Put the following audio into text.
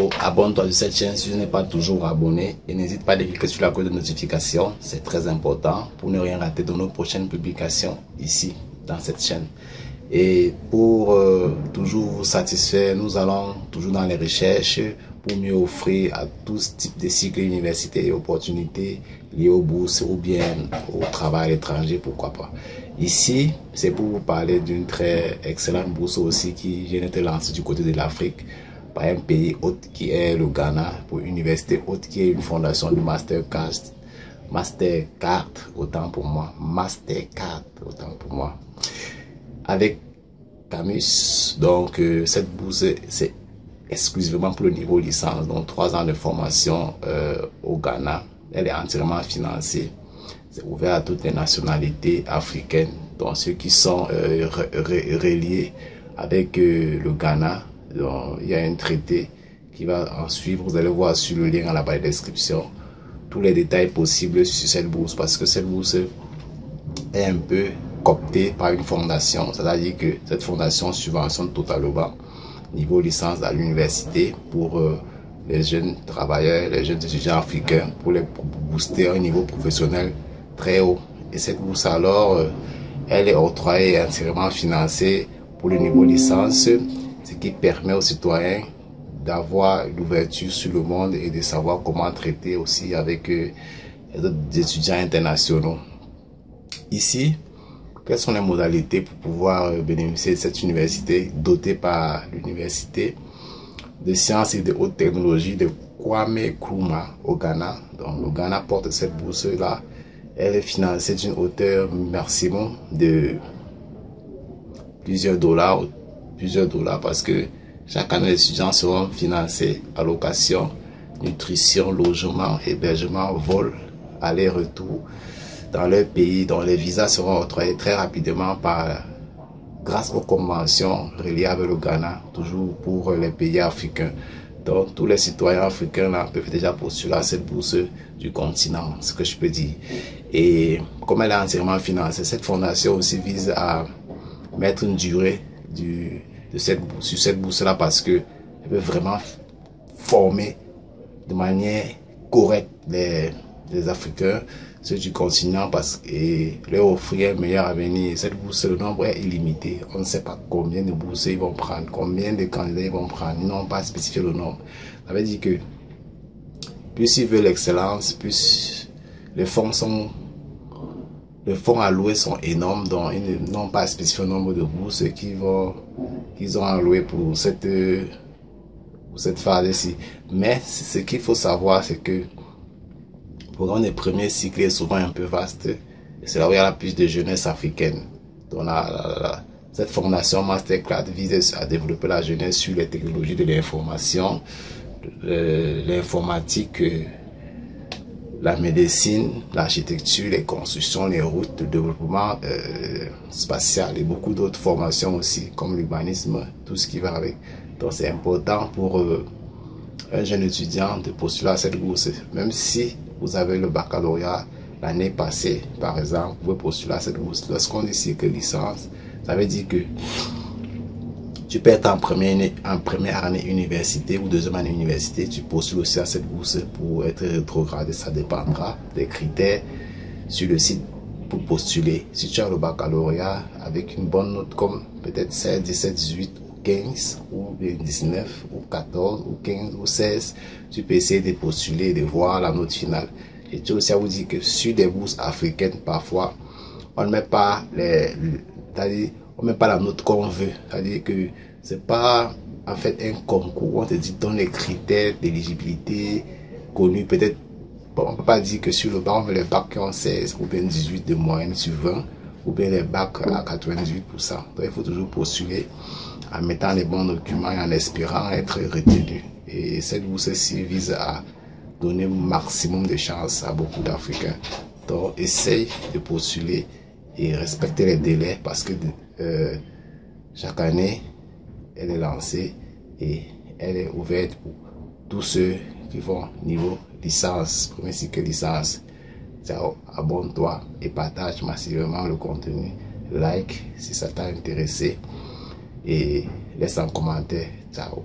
So, abonne-toi sur cette chaîne si tu n'es pas toujours abonné et n'hésite pas à cliquer sur la cloche de notification, c'est très important pour ne rien rater de nos prochaines publications ici dans cette chaîne. Et pour toujours vous satisfaire, nous allons toujours dans les recherches pour mieux offrir à tous types de cycles universitaires et opportunités liées aux bourses ou bien au travail à l'étranger, pourquoi pas. Ici, c'est pour vous parler d'une très excellente bourse aussi qui vient d'être lancée du côté de l'Afrique par un pays hôte qui est le Ghana, pour une université hôte qui est une fondation du Mastercard, autant pour moi, Mastercard, autant pour moi, avec Camus. Donc cette bourse c'est exclusivement pour le niveau licence, donc 3 ans de formation au Ghana. Elle est entièrement financée, c'est ouvert à toutes les nationalités africaines, donc ceux qui sont reliés avec le Ghana. Donc, il y a un traité qui va en suivre. Vous allez voir sur le lien dans la barre de description tous les détails possibles sur cette bourse, parce que cette bourse est un peu cooptée par une fondation, c'est-à-dire que cette fondation subventionne totalement niveau licence à l'université pour les jeunes travailleurs, les jeunes étudiants africains, pour les booster à un niveau professionnel très haut. Et cette bourse alors, elle est octroyée et entièrement financée pour le niveau licence, ce qui permet aux citoyens d'avoir une ouverture sur le monde et de savoir comment traiter aussi avec les autres étudiants internationaux. Ici, quelles sont les modalités pour pouvoir bénéficier de cette université dotée par l'université de sciences et de haute technologie de Kwame Nkrumah au Ghana? Donc le Ghana porte cette bourse-là. Elle est financée d'une hauteur maximum de plusieurs dollars parce que chaque année les étudiants seront financés allocation, nutrition, logement, hébergement, vol, aller-retour dans leur pays, dont les visas seront octroyés très rapidement grâce aux conventions reliées avec le Ghana, toujours pour les pays africains. Donc tous les citoyens africains là, peuvent déjà postuler à cette bourse du continent, ce que je peux dire. Et comme elle est entièrement financée, cette fondation aussi vise à mettre une durée sur cette bourse-là, parce que elle veut vraiment former de manière correcte les Africains, ceux du continent, et leur offrir un meilleur avenir. Cette bourse, le nombre est illimité. On ne sait pas combien de bourses ils vont prendre, combien de candidats ils vont prendre. Ils n'ont pas spécifié le nombre. Ça veut dire que plus ils veulent l'excellence, plus les fonds alloués sont énormes, donc ils n'ont pas spécifié le nombre de bourses qu'ils ont alloué pour cette phase-ci. Mais ce qu'il faut savoir, c'est que le programme des premiers cycles est souvent un peu vaste. C'est là où il y a la plus de jeunesse africaine. Donc cette formation Masterclass vise à développer la jeunesse sur les technologies de l'information, l'informatique, la médecine, l'architecture, les constructions, les routes, le développement spatial et beaucoup d'autres formations aussi, comme l'urbanisme, tout ce qui va avec. Donc c'est important pour un jeune étudiant de postuler à cette bourse. Même si vous avez le baccalauréat l'année passée, par exemple, vous pouvez postuler à cette bourse. Lorsqu'on dit cycle licence, ça veut dire que tu peux être en première année université ou deuxième année université, tu postules aussi à cette bourse pour être rétrogradé. Ça dépendra des critères sur le site pour postuler. Si tu as le baccalauréat avec une bonne note comme peut-être 16, 17, 18 ou 15 ou 19 ou 14 ou 15 ou 16, tu peux essayer de postuler et de voir la note finale. Et tu aussi à vous dire que sur des bourses africaines, parfois, on ne met pas on met pas la note qu'on veut. C'est-à-dire que c'est pas en fait un concours. On te dit donne les critères d'éligibilité connus. Peut-être, on peut pas dire que sur le bac on veut les bacs qui ont 16 ou bien 18 de moyenne sur 20 ou bien les bacs à 98%. Donc il faut toujours postuler en mettant les bons documents et en espérant être retenu. Et cette bourse-ci vise à donner un maximum de chances à beaucoup d'Africains. Donc essaye de postuler et respecter les délais, parce que chaque année elle est lancée et elle est ouverte pour tous ceux qui vont niveau licence, premier cycle licence. Ciao, abonne-toi et partage massivement le contenu. Like si ça t'a intéressé et laisse un commentaire. Ciao.